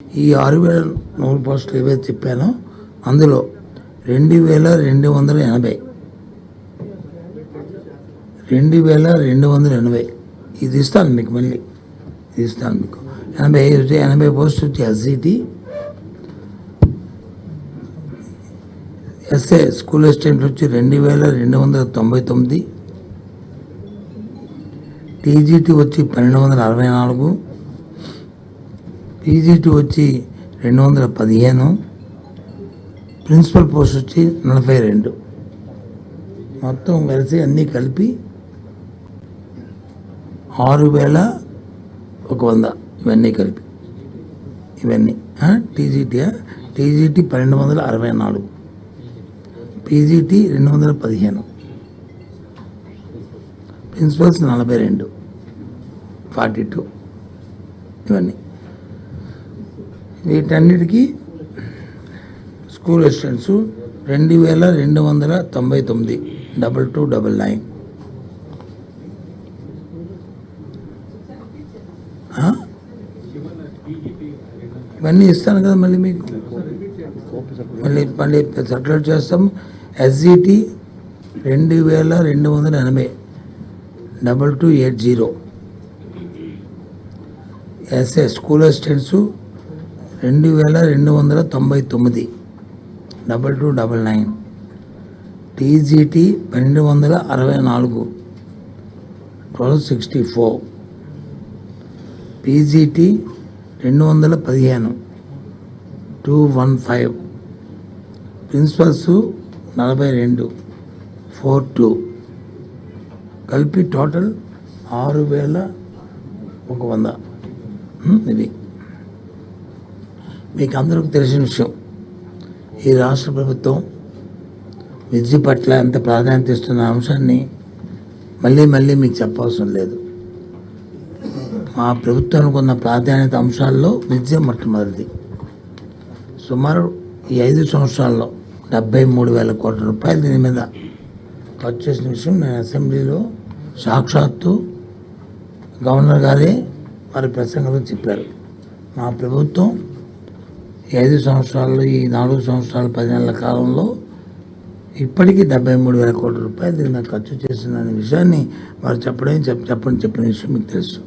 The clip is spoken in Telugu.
ఈ 6,000 నూరు పోస్టులు ఏవైతే చెప్పానో అందులో 2,280 ఇది ఇస్తాను మీకు, మళ్ళీ ఇది ఇస్తాను మీకు. 80 పోస్టులు వచ్చి ఎస్జిటి, ఎస్ఏ స్కూల్ అసిస్టెంట్లు వచ్చి 2,299, టీజీటీ వచ్చి 1,264, పీజీటీ వచ్చి 215, ప్రిన్సిపల్ పోస్ట్ వచ్చి 42. మొత్తం కలిసి అన్నీ కలిపి 6,100 ఇవన్నీ కలిపి. ఇవన్నీ టీజీటీ 1,264, పీజీటీ 215, ప్రిన్సిపల్స్ 42, 42. ఇవన్నీ వీటన్నిటికీ స్కూల్ అసిస్టెంట్స్ 2,299, 2299. ఇవన్నీ ఇస్తాను కదా మళ్ళీ మీకు, మళ్ళీ సర్క్యులేట్ చేస్తాం. SGT 2,280, 2280. SA school assistants 2,299, 2299. TGT 1,264, 1264. PGT 215, 215. Principals 42, 42. కలిపి టోటల్ 6,100. ఇది మీకు అందరికీ తెలిసిన విషయం. ఈ రాష్ట్ర ప్రభుత్వం విద్య పట్ల ఎంత ప్రాధాన్యత ఇస్తున్న అంశాన్ని మళ్ళీ మీకు చెప్పవసరం లేదు. మా ప్రభుత్వానికి ఉన్న ప్రాధాన్యత అంశాల్లో విద్య మొట్టమొదటిది. సుమారు ఈ 5 సంవత్సరాల్లో 73,000 కోట్ల రూపాయలు దీని మీద ఖర్చు చేసిన విషయం నేను అసెంబ్లీలో సాక్షాత్తు గవర్నర్ గారే వారి ప్రసంగంలో చెప్పారు. మా ప్రభుత్వం ఈ 5 సంవత్సరాల్లో, ఈ 4 సంవత్సరాల 10 నెలల కాలంలో ఇప్పటికీ 73,000 కోట్ల రూపాయలు దీని మీద ఖర్చు చేసిందనే విషయాన్ని వారు చెప్పిన విషయం మీకు తెలుసు.